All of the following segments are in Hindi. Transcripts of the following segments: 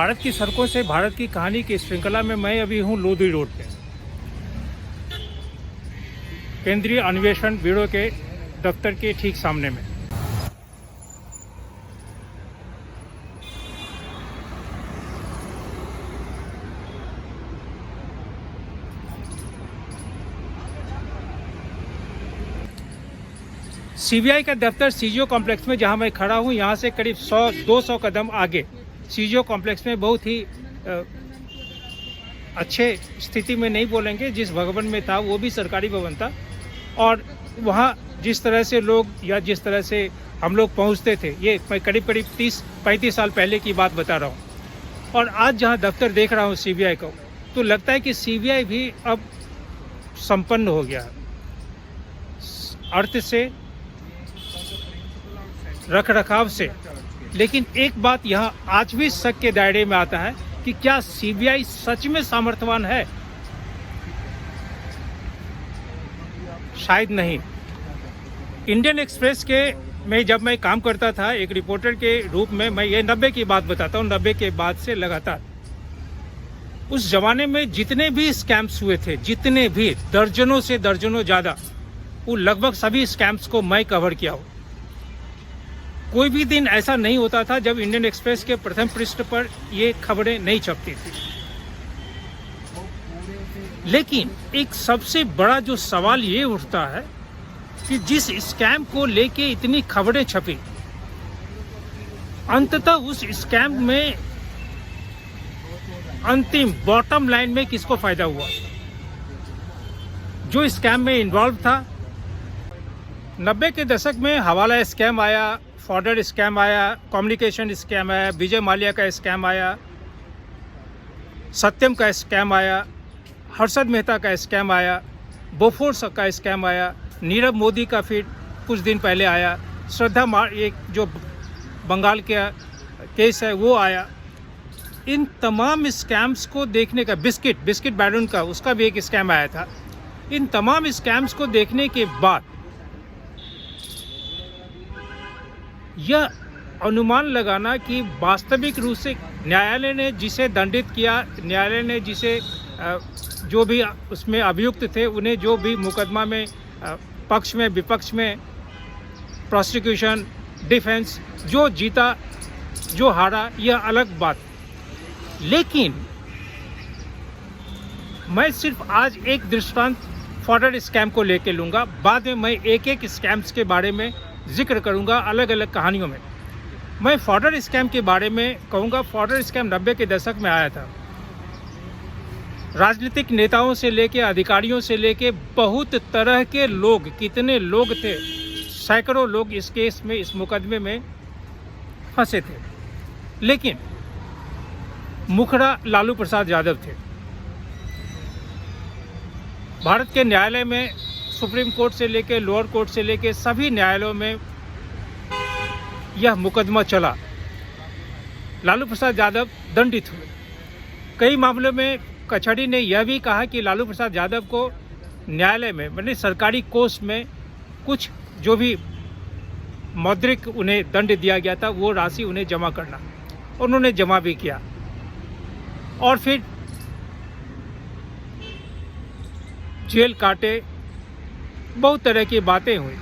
भारत की सड़कों से भारत की कहानी की श्रृंखला में मैं अभी हूँ लोधी रोड पे, केंद्रीय अन्वेषण ब्यूरो के दफ्तर के ठीक सामने में। सीबीआई का दफ्तर सीजीओ कॉम्प्लेक्स में जहां मैं खड़ा हूं, यहां से करीब 100-200 कदम आगे सीजीओ कॉम्प्लेक्स में बहुत ही अच्छे स्थिति में नहीं बोलेंगे, जिस भवन में था वो भी सरकारी भवन था, और वहां जिस तरह से लोग या जिस तरह से हम लोग पहुंचते थे, ये मैं करीब 30-35 साल पहले की बात बता रहा हूं। और आज जहां दफ्तर देख रहा हूं सीबीआई को, तो लगता है कि सीबीआई भी अब संपन्न हो गया, अर्थ से, रख रखाव से। लेकिन एक बात यहाँ आज भी शक के दायरे में आता है कि क्या सीबीआई सच में सामर्थ्यवान है? शायद नहीं। इंडियन एक्सप्रेस के में जब मैं काम करता था एक रिपोर्टर के रूप में, मैं ये 90 की बात बताता हूँ, 90 के बाद से लगातार उस जमाने में जितने भी स्कैम्स हुए थे, जितने भी दर्जनों से दर्जनों ज़्यादा, वो लगभग सभी स्कैम्स को मैं कवर किया हूँ। कोई भी दिन ऐसा नहीं होता था जब इंडियन एक्सप्रेस के प्रथम पृष्ठ पर ये खबरें नहीं छपती थी। लेकिन एक सबसे बड़ा जो सवाल ये उठता है कि जिस स्कैम को लेके इतनी खबरें छपी, अंततः उस स्कैम में अंतिम बॉटम लाइन में किसको फायदा हुआ? जो स्कैम में इन्वॉल्व था। 90 के दशक में हवाला स्कैम आया, फॉर्डर स्कैम आया, कम्युनिकेशन स्कैम आया, विजय माल्या का स्कैम आया, सत्यम का स्कैम आया, हर्षद मेहता का स्कैम आया, बोफोर्स का स्कैम आया, नीरव मोदी का फिर कुछ दिन पहले आया, एक जो बंगाल का केस है वो आया। इन तमाम स्कैम्स को देखने का, बिस्किट बैरून का, उसका भी एक स्कैम आया था। इन तमाम स्कैम्स को देखने के बाद यह अनुमान लगाना कि वास्तविक रूप से न्यायालय ने जिसे दंडित किया, न्यायालय ने जिसे जो भी उसमें अभियुक्त थे, उन्हें जो भी मुकदमा में पक्ष में, विपक्ष में, प्रोसिक्यूशन, डिफेंस, जो जीता जो हारा, यह अलग बात। लेकिन मैं सिर्फ आज एक दृष्टांत फॉर्डर स्कैम को लेके लूँगा, बाद में मैं एक स्कैम्स के बारे में जिक्र करूंगा अलग अलग कहानियों में। मैं फॉर्डर स्कैम के बारे में कहूंगा। फॉर्डर स्कैम 90 के दशक में आया था। राजनीतिक नेताओं से लेके, अधिकारियों से लेके बहुत तरह के लोग, कितने लोग थे, सैकड़ों लोग इस केस में, इस मुकदमे में फंसे थे। लेकिन मुखड़ा लालू प्रसाद यादव थे। भारत के न्यायालय में, सुप्रीम कोर्ट से लेके लोअर कोर्ट से लेके सभी न्यायालयों में यह मुकदमा चला। लालू प्रसाद यादव दंडित हुए। कई मामलों में कचहरी ने यह भी कहा कि लालू प्रसाद यादव को न्यायालय में, मतलब सरकारी कोष में, कुछ जो भी मौद्रिक उन्हें दंड दिया गया था वो राशि उन्हें जमा करना। उन्होंने जमा भी किया और फिर जेल काटे, बहुत तरह की बातें हुई।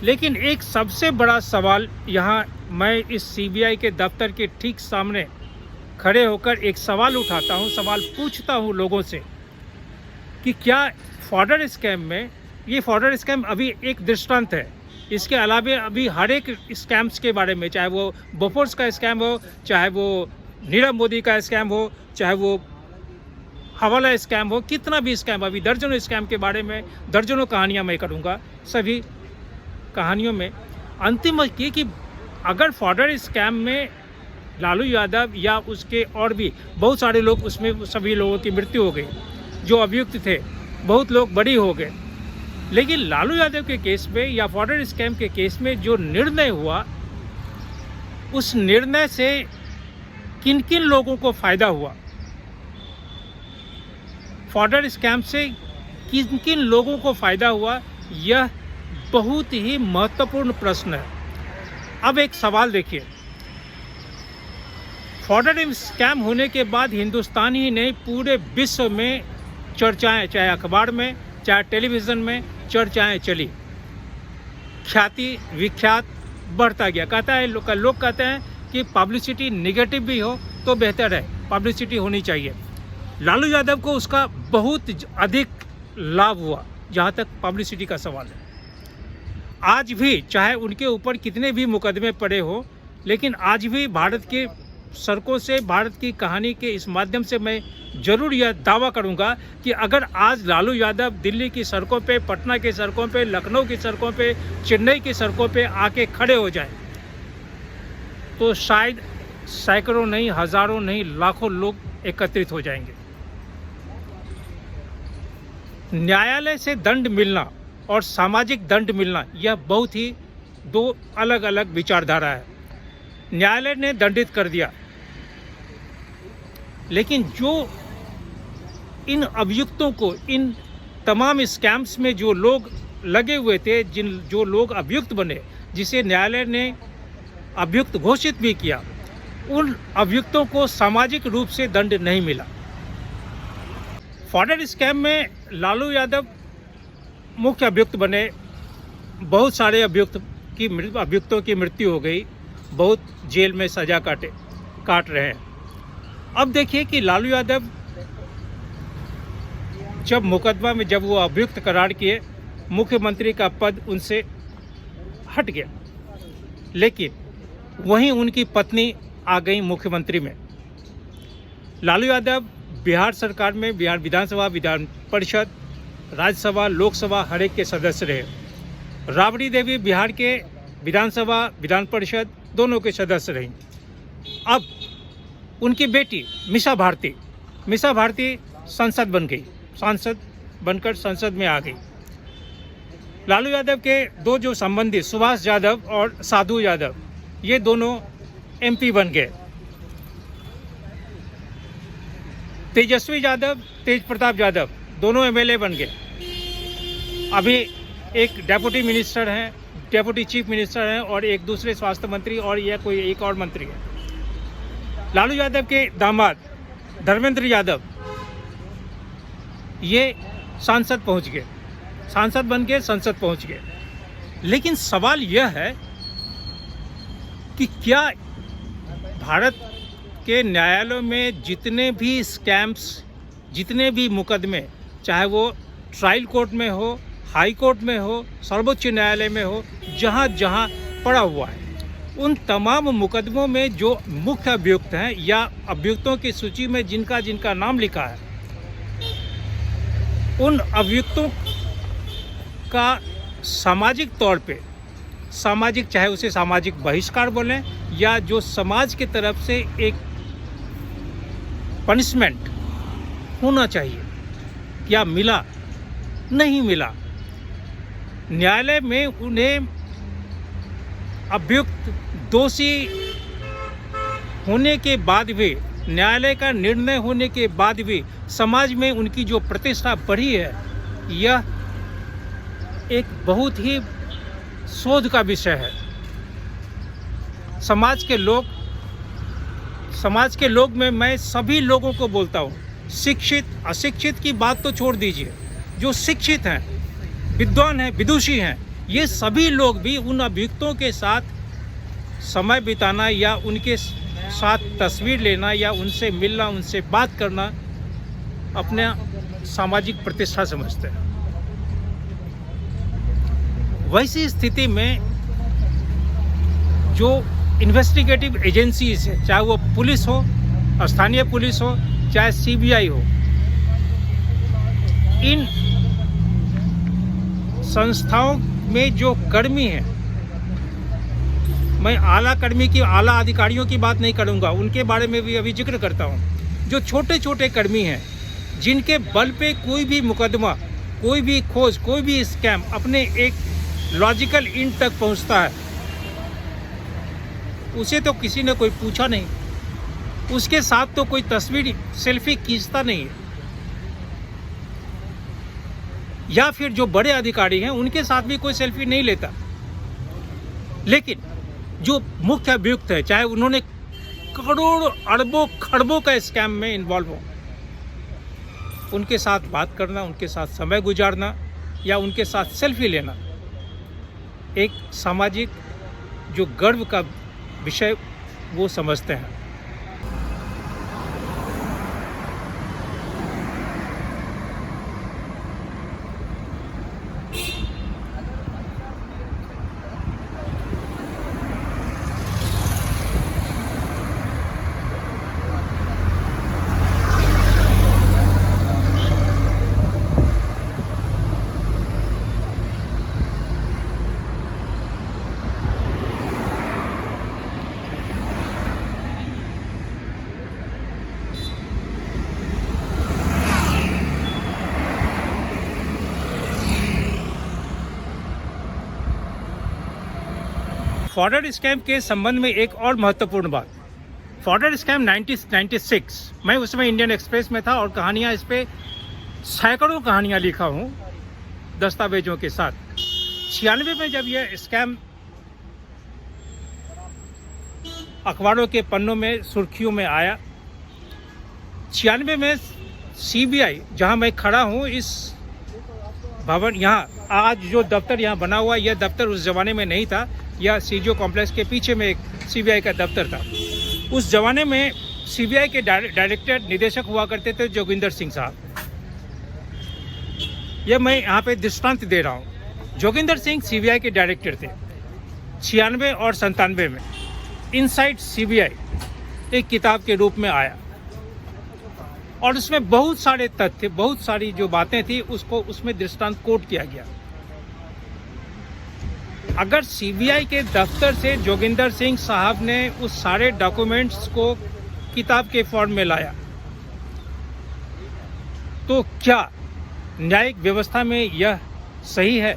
लेकिन एक सबसे बड़ा सवाल यहाँ मैं इस सीबीआई के दफ्तर के ठीक सामने खड़े होकर एक सवाल उठाता हूँ, सवाल पूछता हूँ लोगों से कि क्या फॉर्डर स्कैम में, ये फॉर्डर स्कैम अभी एक दृष्टांत है, इसके अलावा अभी हर एक स्कैम्स के बारे में, चाहे वो बोफोर्स का स्कैम हो, चाहे वो नीरव मोदी का स्कैम हो, चाहे वो हवाला स्कैम हो, कितना भी स्कैम, अभी दर्जनों स्कैम के बारे में दर्जनों कहानियां मैं करूंगा। सभी कहानियों में अंतिम ये कि अगर फॉर्डर स्कैम में लालू यादव या उसके और भी बहुत सारे लोग, उसमें सभी लोगों की मृत्यु हो गई, जो अभियुक्त थे बहुत लोग बरी हो गए, लेकिन लालू यादव के केस में या फॉर्डर स्कैम के केस में जो निर्णय हुआ, उस निर्णय से किन किन लोगों को फायदा हुआ, फॉर्डर स्कैम से किन किन लोगों को फायदा हुआ, यह बहुत ही महत्वपूर्ण प्रश्न है। अब एक सवाल देखिए, फ्रॉड स्कैम होने के बाद हिंदुस्तान ही नहीं पूरे विश्व में चर्चाएं, चाहे अखबार में चाहे टेलीविज़न में चर्चाएं चली, ख्याति विख्यात बढ़ता गया। लोग कहते हैं कि पब्लिसिटी नेगेटिव भी हो तो बेहतर है, पब्लिसिटी होनी चाहिए। लालू यादव को उसका बहुत अधिक लाभ हुआ जहाँ तक पब्लिसिटी का सवाल है। आज भी चाहे उनके ऊपर कितने भी मुकदमे पड़े हो, लेकिन आज भी भारत के सड़कों से, भारत की कहानी के इस माध्यम से मैं ज़रूर यह दावा करूंगा कि अगर आज लालू यादव दिल्ली की सड़कों पे, पटना की सड़कों पे, लखनऊ की सड़कों पे, चेन्नई की सड़कों पे आके खड़े हो जाएं तो शायद सैकड़ों नहीं, हज़ारों नहीं, लाखों लोग एकत्रित हो जाएंगे। न्यायालय से दंड मिलना और सामाजिक दंड मिलना, यह बहुत ही दो अलग अलग विचारधारा है। न्यायालय ने दंडित कर दिया, लेकिन जो इन अभियुक्तों को, इन तमाम स्कैम्स में जो लोग लगे हुए थे, जो लोग अभियुक्त बने, जिसे न्यायालय ने अभियुक्त घोषित भी किया, उन अभियुक्तों को सामाजिक रूप से दंड नहीं मिला। फ्रॉड स्कैम में लालू यादव मुख्य अभियुक्त बने, बहुत सारे अभियुक्तों की मृत्यु हो गई, बहुत जेल में सजा काट रहे हैं। अब देखिए कि लालू यादव जब मुकदमा में जब वो अभियुक्त करार किए, मुख्यमंत्री का पद उनसे हट गया, लेकिन वहीं उनकी पत्नी आ गई मुख्यमंत्री में। लालू यादव बिहार सरकार में, बिहार विधानसभा, विधान परिषद, राज्यसभा, लोकसभा हर एक के सदस्य रहे। राबड़ी देवी बिहार के विधानसभा, विधान परिषद दोनों के सदस्य रहीं। अब उनकी बेटी मीसा भारती सांसद बन गई, सांसद बनकर संसद में आ गई। लालू यादव के दो जो संबंधी सुभाष यादव और साधु यादव, ये दोनों एमपी बन गए। तेजस्वी यादव, तेज प्रताप यादव दोनों एमएलए बन गए। अभी एक डेप्यूटी मिनिस्टर हैं, डेप्यूटी चीफ मिनिस्टर हैं, और एक दूसरे स्वास्थ्य मंत्री, और यह कोई एक और मंत्री है। लालू यादव के दामाद धर्मेंद्र यादव ये सांसद पहुंच गए, सांसद बन के संसद पहुंच गए। लेकिन सवाल यह है कि क्या भारत के न्यायालयों में जितने भी स्कैम्स, जितने भी मुकदमे, चाहे वो ट्रायल कोर्ट में हो, हाई कोर्ट में हो, सर्वोच्च न्यायालय में हो, जहाँ जहाँ पड़ा हुआ है, उन तमाम मुकदमों में जो मुख्य अभियुक्त हैं या अभियुक्तों की सूची में जिनका जिनका नाम लिखा है, उन अभियुक्तों का सामाजिक तौर पे, सामाजिक, चाहे उसे सामाजिक बहिष्कार बोलें या जो समाज की तरफ से एक पनिशमेंट होना चाहिए, क्या मिला? नहीं मिला। न्यायालय में उन्हें अभियुक्त दोषी होने के बाद भी, न्यायालय का निर्णय होने के बाद भी समाज में उनकी जो प्रतिष्ठा बढ़ी है, यह एक बहुत ही शोध का विषय है। समाज के लोग में मैं सभी लोगों को बोलता हूँ, शिक्षित अशिक्षित की बात तो छोड़ दीजिए, जो शिक्षित हैं, विद्वान हैं, विदुषी हैं, ये सभी लोग भी उन अभियुक्तों के साथ समय बिताना या उनके साथ तस्वीर लेना या उनसे मिलना, उनसे बात करना अपने सामाजिक प्रतिष्ठा समझते हैं। वैसी स्थिति में जो इन्वेस्टिगेटिव एजेंसीज है, चाहे वो पुलिस हो, स्थानीय पुलिस हो, चाहे सीबीआई हो, इन संस्थाओं में जो कर्मी हैं, मैं आला अधिकारियों की बात नहीं करूंगा, उनके बारे में भी अभी जिक्र करता हूं। जो छोटे छोटे कर्मी हैं, जिनके बल पे कोई भी मुकदमा, कोई भी खोज, कोई भी स्कैम अपने एक लॉजिकल एंड तक पहुंचता है, उसे तो किसी ने कोई पूछा नहीं, उसके साथ तो कोई तस्वीर, सेल्फी खींचता नहीं है, या फिर जो बड़े अधिकारी हैं उनके साथ भी कोई सेल्फी नहीं लेता। लेकिन जो मुख्य अभियुक्त है, चाहे उन्होंने करोड़ अरबों खरबों का स्कैम में इन्वॉल्व हो, उनके साथ बात करना, उनके साथ समय गुजारना या उनके साथ सेल्फी लेना एक सामाजिक जो गर्व का विषय वो समझते हैं। फॉर्डर स्कैम के संबंध में एक और महत्वपूर्ण बात, फॉर्डर स्कैम 1996 मैं उसमें इंडियन एक्सप्रेस में था और कहानियाँ इस पे सैकड़ों कहानियाँ लिखा हूँ दस्तावेजों के साथ। 96 में जब यह स्कैम अखबारों के पन्नों में सुर्खियों में आया, 96 में सीबीआई जहाँ मैं खड़ा हूँ, इस भवन यहाँ आज जो दफ्तर यहाँ बना हुआ, यह दफ्तर उस ज़माने में नहीं था। यह सीजीओ कॉम्प्लेक्स के पीछे में एक सीबीआई का दफ्तर था। उस ज़माने में सीबीआई के डायरेक्टर निदेशक हुआ करते थे जोगिंदर सिंह साहब। यह मैं यहाँ पे दृष्टांत दे रहा हूँ। जोगिंदर सिंह सीबीआई के डायरेक्टर थे। 96 और 97 में इनसाइड सीबीआई एक किताब के रूप में आया और उसमें बहुत सारे तथ्य, बहुत सारी जो बातें थी उसको उसमें दृष्टांत कोट किया गया। अगर सीबीआई के दफ्तर से जोगिंदर सिंह साहब ने उस सारे डॉक्यूमेंट्स को किताब के फॉर्म में लाया तो क्या न्यायिक व्यवस्था में यह सही है,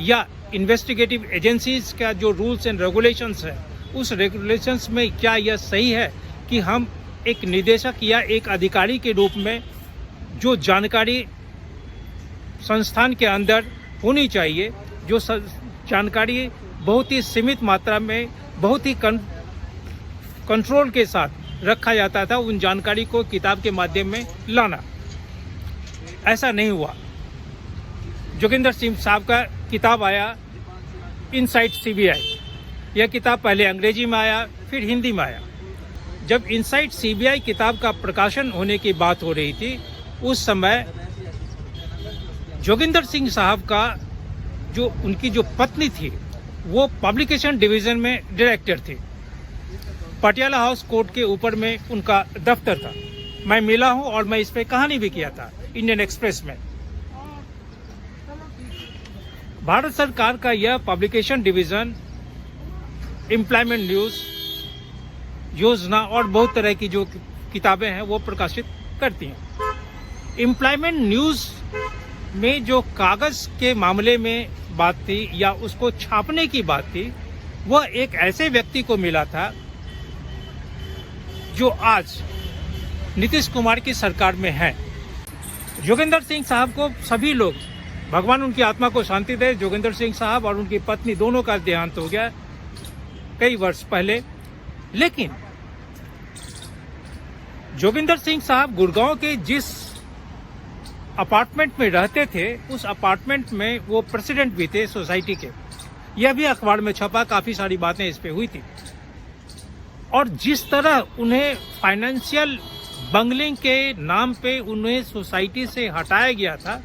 या इन्वेस्टिगेटिव एजेंसीज का जो रूल्स एंड रेगुलेशंस है उस रेगुलेशंस में क्या यह सही है कि हम एक निदेशक या एक अधिकारी के रूप में जो जानकारी संस्थान के अंदर होनी चाहिए, जो जानकारी बहुत ही सीमित मात्रा में, बहुत ही कंट्रोल के साथ रखा जाता था, उन जानकारी को किताब के माध्यम में लाना, ऐसा नहीं हुआ। जोगिंदर सिंह साहब का किताब आया इनसाइड सीबीआई। यह किताब पहले अंग्रेजी में आया, फिर हिंदी में आया। जब इनसाइड सीबीआई किताब का प्रकाशन होने की बात हो रही थी, उस समय जोगिंदर सिंह साहब का जो उनकी जो पत्नी थी वो पब्लिकेशन डिवीज़न में डायरेक्टर थी। पटियाला हाउस कोर्ट के ऊपर में उनका दफ्तर था। मैं मिला हूं और मैं इस पे कहानी भी किया था इंडियन एक्सप्रेस में। भारत सरकार का यह पब्लिकेशन डिवीज़न एम्प्लॉयमेंट न्यूज़, योजना और बहुत तरह की जो किताबें हैं वो प्रकाशित करती हैं। एम्प्लॉयमेंट न्यूज़ में जो कागज़ के मामले में बात थी या उसको छापने की बात थी, वह एक ऐसे व्यक्ति को मिला था जो आज नीतीश कुमार की सरकार में है। जोगिंदर सिंह साहब को सभी लोग, भगवान उनकी आत्मा को शांति दे, जोगिंदर सिंह साहब और उनकी पत्नी दोनों का देहांत हो गया कई वर्ष पहले। लेकिन जोगिंदर सिंह साहब गुड़गांव के जिस अपार्टमेंट में रहते थे, उस अपार्टमेंट में वो प्रेसिडेंट भी थे सोसाइटी के। यह भी अखबार में छपा, काफ़ी सारी बातें इस पे हुई थी। और जिस तरह उन्हें फाइनेंशियल बंगलिंग के नाम पे उन्हें सोसाइटी से हटाया गया था,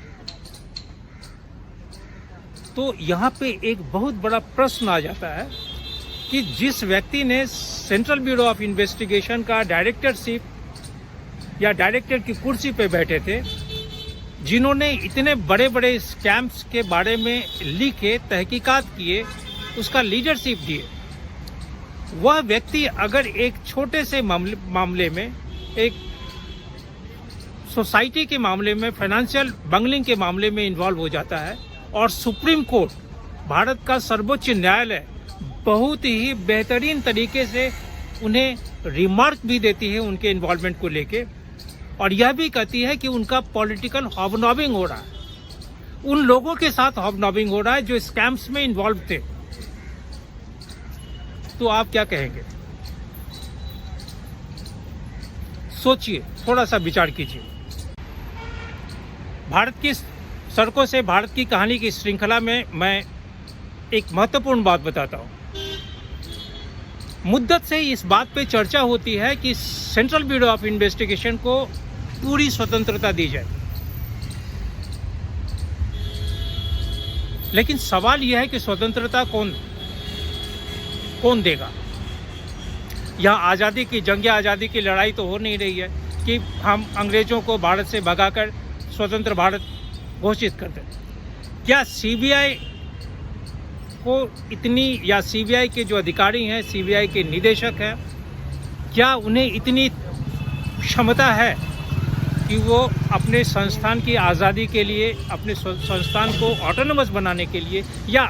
तो यहाँ पे एक बहुत बड़ा प्रश्न आ जाता है कि जिस व्यक्ति ने सेंट्रल ब्यूरो ऑफ इन्वेस्टिगेशन का डायरेक्टरशिप या डायरेक्टर की कुर्सी पे बैठे थे, जिन्होंने इतने बड़े बड़े स्कैम्स के बारे में लिखे, तहकीकात किए, उसका लीडरशिप दिए, वह व्यक्ति अगर एक छोटे से मामले में, एक सोसाइटी के मामले में, फाइनेंशियल बंगलिंग के मामले में इन्वॉल्व हो जाता है और सुप्रीम कोर्ट, भारत का सर्वोच्च न्यायालय बहुत ही बेहतरीन तरीके से उन्हें रिमार्क भी देती है उनके इन्वॉल्वमेंट को लेके, और यह भी कहती है कि उनका पॉलिटिकल हॉबनॉबिंग हो रहा है, उन लोगों के साथ हॉबनॉबिंग हो रहा है जो स्कैम्स में इन्वॉल्व थे। तो आप क्या कहेंगे? सोचिए, थोड़ा सा विचार कीजिए। भारत की सड़कों से भारत की कहानी की श्रृंखला में मैं एक महत्वपूर्ण बात बताता हूँ। मुद्दत से इस बात पे चर्चा होती है कि सेंट्रल ब्यूरो ऑफ इन्वेस्टिगेशन को पूरी स्वतंत्रता दी जाए, लेकिन सवाल यह है कि स्वतंत्रता कौन देगा? यहाँ आज़ादी की जंग आज़ादी की लड़ाई तो हो नहीं रही है कि हम अंग्रेज़ों को भारत से भगाकर स्वतंत्र भारत घोषित कर दें। क्या सीबीआई को इतनी, या सीबीआई के जो अधिकारी हैं, सीबीआई के निदेशक हैं, क्या उन्हें इतनी क्षमता है कि वो अपने संस्थान की आज़ादी के लिए, अपने संस्थान को ऑटोनोमस बनाने के लिए, या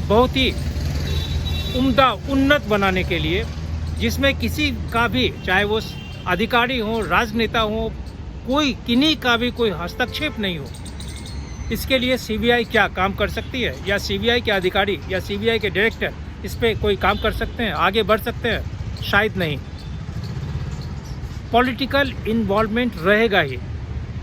बहुत ही उम्दा उन्नत बनाने के लिए, जिसमें किसी का भी, चाहे वो अधिकारी हो, राजनेता हो, कोई किन्हीं का भी कोई हस्तक्षेप नहीं हो, इसके लिए सीबीआई क्या काम कर सकती है? या सीबीआई के अधिकारी या सीबीआई के डायरेक्टर इस पर कोई काम कर सकते हैं, आगे बढ़ सकते हैं? शायद नहीं। पॉलिटिकल इन्वॉल्वमेंट रहेगा ही।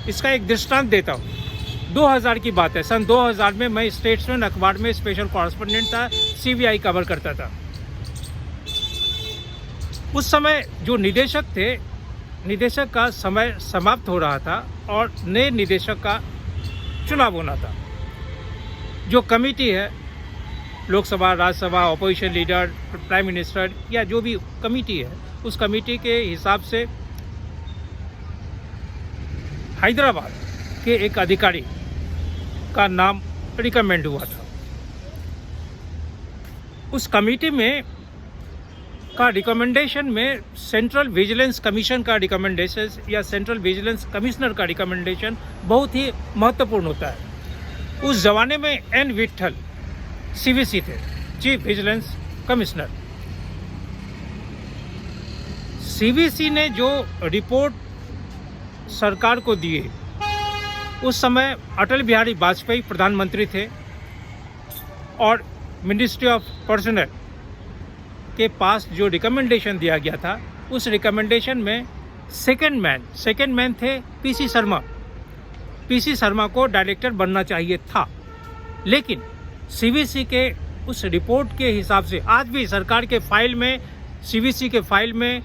इसका एक दृष्टांत देता हूँ। 2000 की बात है। सन 2000 में मैं स्टेट्समैन अखबार में स्पेशल कॉरेस्पोंडेंट था, सीबीआई कवर करता था। उस समय जो निदेशक थे, निदेशक का समय समाप्त हो रहा था और नए निदेशक का चुनाव होना था। जो कमेटी है, Lok Sabha, Rajya Sabha, opposition leader, prime minister, या जो भी कमेटी है, उस कमेटी के हिसाब से हैदराबाद के एक अधिकारी का नाम रिकमेंड हुआ था। उस कमेटी में का रिकमेंडेशन में सेंट्रल विजिलेंस कमीशन का रिकमेंडेशन या सेंट्रल विजिलेंस कमिश्नर का रिकमेंडेशन बहुत ही महत्वपूर्ण होता है। उस ज़माने में एन विट्ठल सीवीसी थे, चीफ विजिलेंस कमिश्नर। सीवीसी ने जो रिपोर्ट सरकार को दिए, उस समय अटल बिहारी वाजपेयी प्रधानमंत्री थे और मिनिस्ट्री ऑफ पर्सनल के पास जो रिकमेंडेशन दिया गया था, उस रिकमेंडेशन में सेकंड मैन थे पीसी शर्मा। पीसी शर्मा को डायरेक्टर बनना चाहिए था, लेकिन सीवीसी के उस रिपोर्ट के हिसाब से आज भी सरकार के फाइल में, सीवीसी के फाइल में,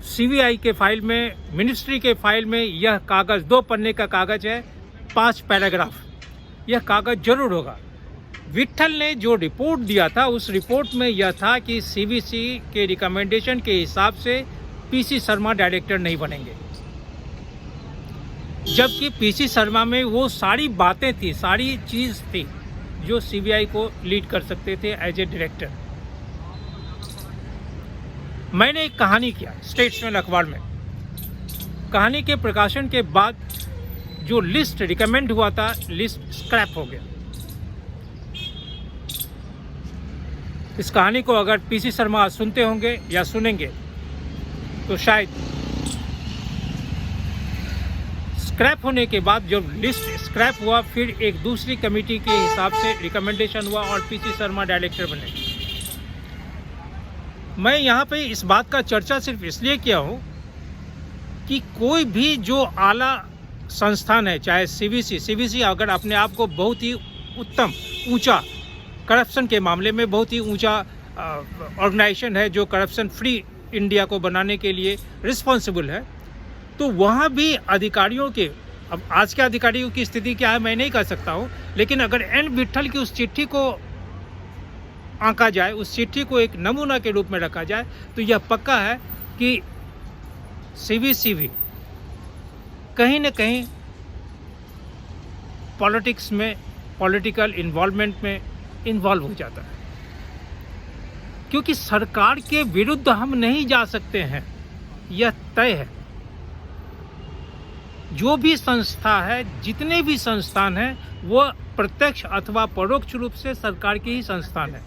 सीबीआई के फाइल में, मिनिस्ट्री के फाइल में यह कागज़ 2 पन्ने का कागज़ है, 5 पैराग्राफ, यह कागज़ जरूर होगा। विट्ठल ने जो रिपोर्ट दिया था, उस रिपोर्ट में यह था कि सीबीसी के रिकमेंडेशन के हिसाब से पीसी शर्मा डायरेक्टर नहीं बनेंगे, जबकि पीसी शर्मा में वो सारी बातें थी, सारी चीज़ थी जो सीबीआई को लीड कर सकते थे एज ए डायरेक्टर। मैंने एक कहानी किया स्टेट्समैन अखबार में। कहानी के प्रकाशन के बाद जो लिस्ट रिकमेंड हुआ था, लिस्ट स्क्रैप हो गया। इस कहानी को अगर पीसी शर्मा सुनते होंगे या सुनेंगे तो शायद स्क्रैप होने के बाद जब लिस्ट स्क्रैप हुआ, फिर एक दूसरी कमेटी के हिसाब से रिकमेंडेशन हुआ और पीसी शर्मा डायरेक्टर बने। मैं यहाँ पे इस बात का चर्चा सिर्फ इसलिए किया हूँ कि कोई भी जो आला संस्थान है, चाहे सीबीसी अगर अपने आप को बहुत ही उत्तम, ऊंचा, करप्शन के मामले में बहुत ही ऊंचा ऑर्गेनाइजेशन है जो करप्शन फ्री इंडिया को बनाने के लिए रिस्पॉन्सिबल है, तो वहाँ भी अधिकारियों के, अब आज के अधिकारियों की स्थिति क्या है मैं नहीं कह सकता हूँ, लेकिन अगर एन विट्ठल की उस चिट्ठी को आंका जाए, उस चिट्ठी को एक नमूना के रूप में रखा जाए, तो यह पक्का है कि सीबीसी भी कहीं न कहीं पॉलिटिक्स में, पॉलिटिकल इन्वॉल्वमेंट में इन्वॉल्व हो जाता है, क्योंकि सरकार के विरुद्ध हम नहीं जा सकते हैं, यह तय है। जो भी संस्था है, जितने भी संस्थान हैं, वो प्रत्यक्ष अथवा परोक्ष रूप से सरकार के ही संस्थान है।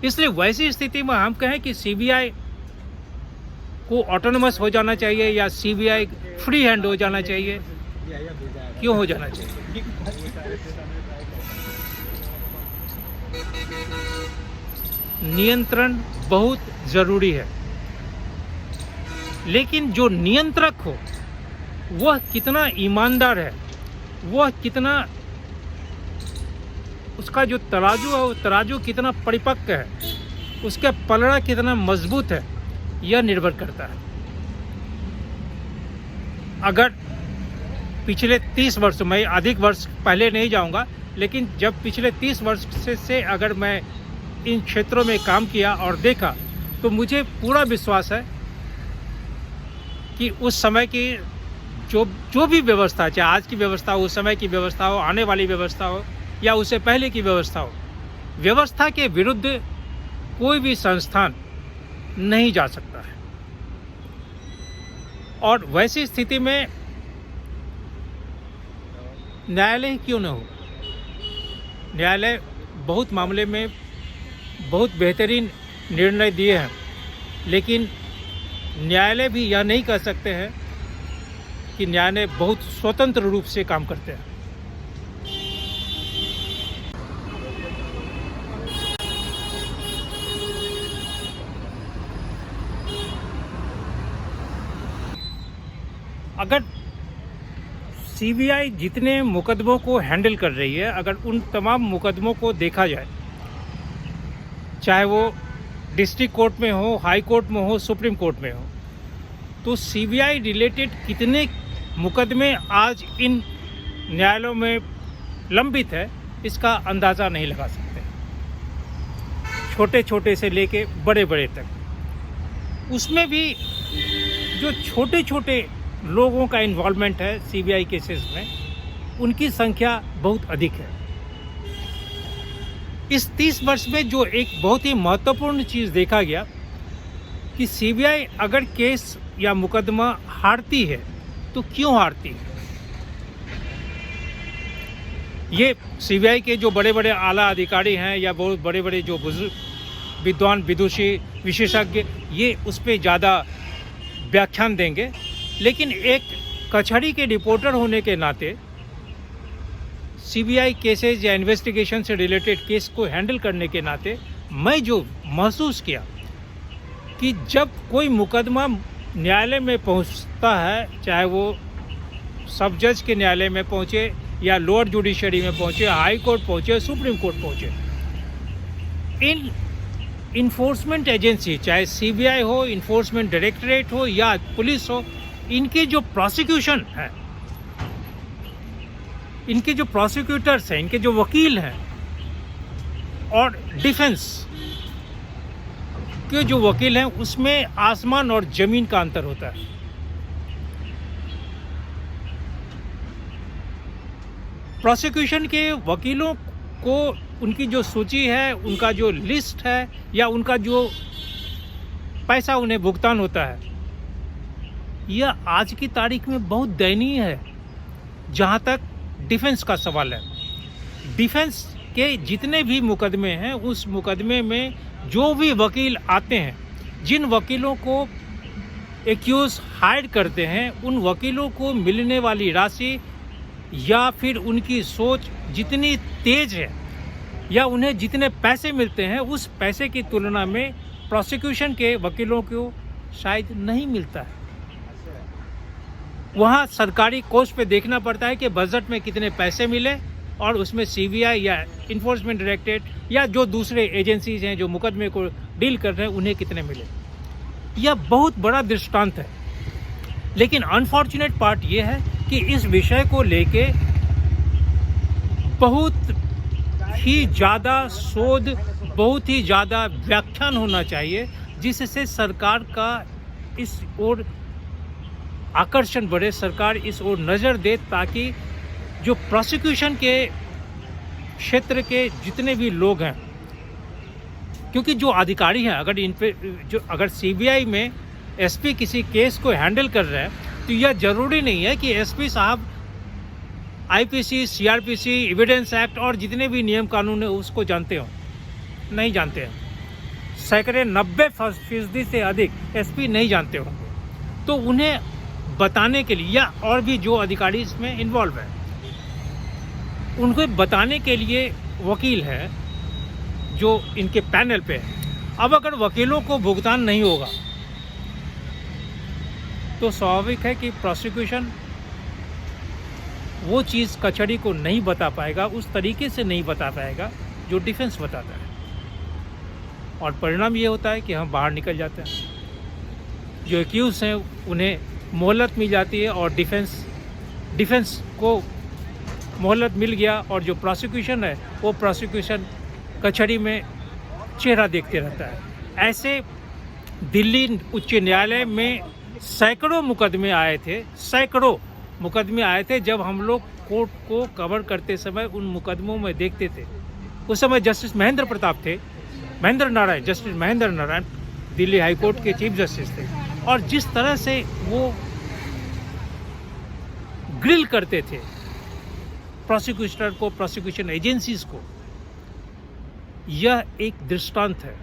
इसलिए वैसी स्थिति में हम कहें कि सीबीआई को ऑटोनोमस हो जाना चाहिए या सीबीआई फ्री हैंड हो जाना चाहिए, क्यों हो जाना चाहिए? नियंत्रण बहुत जरूरी है। लेकिन जो नियंत्रक हो वह कितना ईमानदार है, वह कितना, उसका जो तराजू है वो तराजू कितना परिपक्व है, उसका पलड़ा कितना मजबूत है, यह निर्भर करता है। अगर पिछले 30 वर्ष, मैं अधिक वर्ष पहले नहीं जाऊंगा, लेकिन जब पिछले 30 वर्ष से अगर मैं इन क्षेत्रों में काम किया और देखा, तो मुझे पूरा विश्वास है कि उस समय की जो भी व्यवस्था, चाहे आज की व्यवस्था हो, उस समय की व्यवस्था हो, आने वाली व्यवस्था हो या उससे पहले की व्यवस्था हो, व्यवस्था के विरुद्ध कोई भी संस्थान नहीं जा सकता है। और वैसी स्थिति में न्यायालय क्यों न हो, न्यायालय बहुत मामले में बहुत बेहतरीन निर्णय दिए हैं, लेकिन न्यायालय भी यह नहीं कह सकते हैं कि न्यायालय बहुत स्वतंत्र रूप से काम करते हैं। अगर सीबीआई जितने मुकदमों को हैंडल कर रही है, अगर उन तमाम मुकदमों को देखा जाए, चाहे वो डिस्ट्रिक्ट कोर्ट में हो, हाई कोर्ट में हो, सुप्रीम कोर्ट में हो, तो सीबीआई रिलेटेड कितने मुकदमे आज इन न्यायालयों में लंबित है, इसका अंदाज़ा नहीं लगा सकते। छोटे छोटे से लेके बड़े बड़े तक, उसमें भी जो छोटे छोटे लोगों का इन्वॉल्वमेंट है सीबीआई केसेस में, उनकी संख्या बहुत अधिक है। इस 30 वर्ष में जो एक बहुत ही महत्वपूर्ण चीज़ देखा गया कि सीबीआई अगर केस या मुकदमा हारती है तो क्यों हारती है। ये सीबीआई के जो बड़े बड़े आला अधिकारी हैं या बहुत बड़े बड़े जो बुजुर्ग विद्वान, विदुषी, विशेषज्ञ, ये उस पर ज़्यादा व्याख्यान देंगे, लेकिन एक कचहरी के रिपोर्टर होने के नाते सीबीआई केसेस या इन्वेस्टिगेशन से रिलेटेड केस को हैंडल करने के नाते मैं जो महसूस किया कि जब कोई मुकदमा न्यायालय में पहुंचता है, चाहे वो सब जज के न्यायालय में पहुंचे या लोअर जुडिशरी में पहुंचे, हाई कोर्ट पहुंचे, सुप्रीम कोर्ट पहुंचे, इन इन्फोर्समेंट एजेंसी, चाहे सीबीआई हो, इन्फोर्समेंट डायरेक्टरेट हो या पुलिस हो, इनके जो प्रोसिक्यूशन है, इनके जो प्रोसिक्यूटर्स हैं, इनके जो वकील हैं, और डिफेंस के जो वकील हैं, उसमें आसमान और जमीन का अंतर होता है। प्रोसिक्यूशन के वकीलों को उनकी जो सूची है, उनका जो लिस्ट है या उनका जो पैसा उन्हें भुगतान होता है, यह आज की तारीख में बहुत दयनीय है। जहाँ तक डिफेंस का सवाल है, डिफेंस के जितने भी मुकदमे हैं, उस मुकदमे में जो भी वकील आते हैं, जिन वकीलों को एक्यूज हायर करते हैं, उन वकीलों को मिलने वाली राशि या फिर उनकी सोच जितनी तेज है या उन्हें जितने पैसे मिलते हैं, उस पैसे की तुलना में प्रोसिक्यूशन के वकीलों को शायद नहीं मिलता है। वहाँ सरकारी कोष पे देखना पड़ता है कि बजट में कितने पैसे मिले और उसमें सीबीआई या इन्फोर्समेंट डायरेक्टरेट या जो दूसरे एजेंसीज हैं जो मुकदमे को डील कर रहे हैं, उन्हें कितने मिले। यह बहुत बड़ा दृष्टांत है। लेकिन अनफॉर्चुनेट पार्ट ये है कि इस विषय को लेके बहुत ही ज़्यादा शोध, बहुत ही ज़्यादा व्याख्यान होना चाहिए, जिससे सरकार का इस ओर आकर्षण बढ़े, सरकार इस ओर नज़र दे, ताकि जो प्रोसिक्यूशन के क्षेत्र के जितने भी लोग हैं, क्योंकि जो अधिकारी हैं, अगर इन पे जो अगर सीबीआई में एसपी किसी केस को हैंडल कर रहे हैं, तो यह ज़रूरी नहीं है कि एसपी साहब आईपीसी, सीआरपीसी, एविडेंस एक्ट और जितने भी नियम कानून है उसको जानते हो, नहीं जानते हैं। सैकड़े 90% से अधिक एसपी नहीं जानते होंगे। तो उन्हें बताने के लिए, या और भी जो अधिकारी इसमें इन्वॉल्व है, उनको बताने के लिए वकील है जो इनके पैनल पे है। अब अगर वकीलों को भुगतान नहीं होगा तो स्वाभाविक है कि प्रोसिक्यूशन वो चीज़ कचहरी को नहीं बता पाएगा, उस तरीके से नहीं बता पाएगा जो डिफेंस बताता है, और परिणाम ये होता है कि हम बाहर निकल जाते हैं। जो एक्यूज हैं उन्हें मोहलत मिल जाती है और डिफेंस को मोहलत मिल गया, और जो प्रोसिक्यूशन है वो प्रोसिक्यूशन कचहरी में चेहरा देखते रहता है। ऐसे दिल्ली उच्च न्यायालय में सैकड़ों मुकदमे आए थे जब हम लोग कोर्ट को कवर करते समय उन मुकदमों में देखते थे। उस समय justice Mahendra Narayan Delhi high court के चीफ जस्टिस थे, और जिस तरह से वो ग्रिल करते थे प्रोसिक्यूटर को, प्रोसिक्यूशन एजेंसीज को, यह एक दृष्टांत है